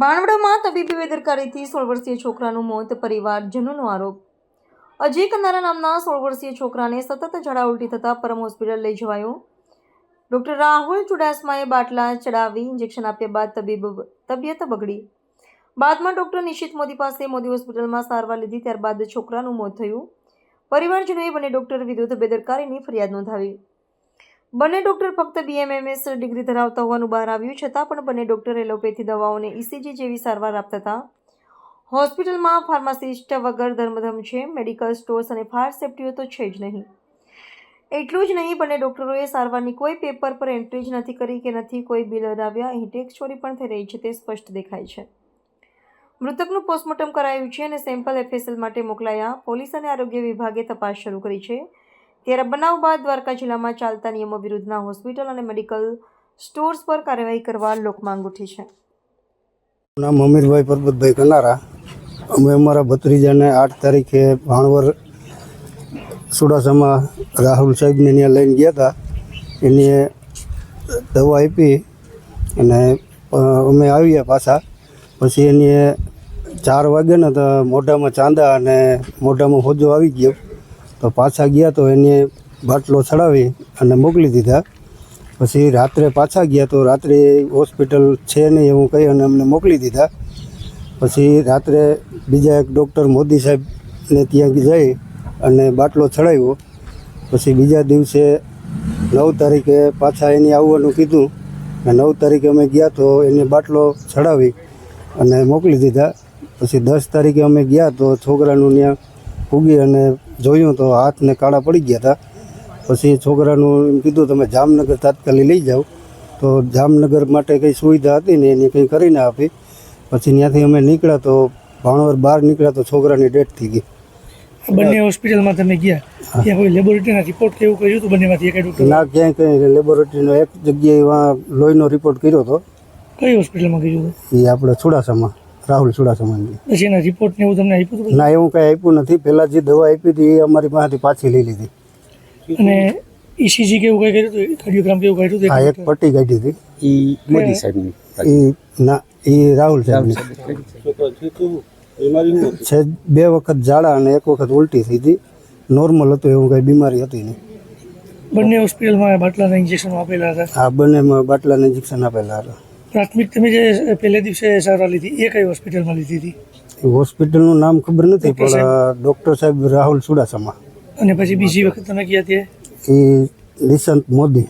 બાણવડામાં તબીબી બેદરકારીથી 16 વર્ષીય છોકરાનું મોત, પરિવારજનોનો આરોપ। અજય કંદારા નામના 16 વર્ષીય છોકરાને સતત ઝાડા ઉલટી થતાં પરમ હોસ્પિટલ લઈ જવાયો। ડોક્ટર રાહુલ ચુડાસમાએ બાટલા ચડાવી ઇન્જેક્શન આપ્યા બાદ તબિયત બગડી। બાદમાં ડોક્ટર નિશિત મોદી પાસે મોદી હોસ્પિટલમાં સારવાર લીધી, ત્યારબાદ છોકરાનું મોત થયું। પરિવારજનોએ બંને ડોક્ટર વિરુદ્ધ બેદરકારીની ફરિયાદ નોંધાવી। બંને ડોક્ટર ફક્ત BMMS ડિગ્રી ધરાવતા હોવાનું બહાર આવ્યું, છતાં પણ બંને ડોક્ટર એલોપેથી દવાઓને ECG જેવી સારવાર આપતા હતા। હોસ્પિટલમાં ફાર્માસિસ્ટ વગર ધર્મધમ છે, મેડિકલ સ્ટોર્સ અને ફાયર સેફ્ટીઓ તો છે જ નહીં। એટલું જ નહીં, બંને ડોક્ટરોએ સારવારની કોઈ પેપર પર એન્ટ્રી જ નથી કરી કે નથી કોઈ બિલ બનાવ્યા। અહીં ટેક્સ ચોરી પણ થઈ રહી છે, તે સ્પષ્ટ દેખાય છે। મૃતકનું પોસ્ટમોર્ટમ કરાયું છે અને સેમ્પલ FSL માટે મોકલાયા। પોલીસ અને આરોગ્ય વિભાગે તપાસ શરૂ કરી છે। ત્યારે બનાવ બાદ દ્વારકા જિલ્લામાં ચાલતા નિયમો વિરુદ્ધના હોસ્પિટલ અને મેડિકલ સ્ટોર્સ પર કાર્યવાહી કરવા લોકમાંગ ઉઠી છે। નામ અમીરભાઈ પરબતભાઈ કંડારા। અમે અમારા ભત્રીજાને 8 તારીખે ભાણવર સુડાસામાં રાહુલ સાહેબને ત્યાં લઈને ગયા હતા। એને દવા આપી અને અમે આવ્યા પાછા। પછી એને 4 વાગ્યા ને તો મોઢામાં ચાંદા અને મોઢામાં હોજો આવી ગયો, તો પાછા ગયા તો એને બાટલો ચડાવી અને મોકલી દીધા। પછી રાત્રે પાછા ગયા તો રાત્રે હોસ્પિટલ છે નહીં એવું કહી અને અમને મોકલી દીધા। પછી રાત્રે બીજા એક ડૉક્ટર મોદી સાહેબને ત્યાં જઈ અને બાટલો ચડાવ્યો। પછી બીજા દિવસે 9 તારીખે પાછા એને આવવાનું કીધું અને 9 તારીખે અમે ગયા તો એને બાટલો ચડાવી અને મોકલી દીધા। પછી 10 તારીખે અમે ગયા તો છોકરાનું ત્યાં ઉગી અને જોયું તો હાથને કાળા પડી ગયા હતા। પછી છોકરાનું એમ કીધું તમે જામનગર તાત્કાલિક લઈ જાઓ, તો જામનગર માટે કંઈ સુવિધા હતી ને એની કંઈ કરીને આપી। પછી ત્યાંથી અમે નીકળ્યા તો ભાણવર બહાર નીકળ્યા તો છોકરાની ડેથ થઈ ગઈ। બંને હોસ્પિટલમાં તમે ગયા, ત્યાં કોઈ લેબોરેટરીના રિપોર્ટ કેવું કર્યું હતું? બંનેમાંથી એક ડૉક્ટર? ના, ક્યાંય કંઈ લેબોરેટરીનો એક જગ્યાએ વાં લોહીનો રિપોર્ટ કર્યો હતો। કઈ હોસ્પિટલમાં કર્યું હતું? એ આપણે ચુડાસમા, રાહુલ ચુડાસમાની। પછી એના રિપોર્ટ ને એવું તમને આપ્યું હતું? ના, એવું કંઈ આપ્યું નથી। પહેલાં જે દવા આપી હતી એ અમારી પાસેથી પાછી લઈ લીધી। અને ECG કેવું કંઈ કર્યું હતું? કાર્ડિયોગ્રામ કેવું કાઢ્યું હતું? હા, એક પટ્ટી કાઢી હતી। એ મોદી સાહેબની ના, એ રાહુલ સાહેબની છે। 2 વખત ઝાડા અને 1 વખત ઉલટી થઈ હતી। નોર્મલ હતું, એવું કંઈ બીમારી હતી નહીં। બંને હોસ્પિટલમાં બાટલાના ઇન્જેક્શનો આપેલા હતા? હા, બંનેમાં બાટલાના ઇન્જેક્શન આપેલા હતા। પ્રાથમિક તમે જે પહેલે દિવસે સારવાર લીધી એ કઈ હોસ્પિટલમાં લીધી હતી? હોસ્પિટલનું નામ ખબર નથી, પણ ડૉક્ટર સાહેબ રાહુલ ચુડાસમા। અને પછી બીજી વખત તમે ગયા ત્યાં? એ નિશાંત મોદી।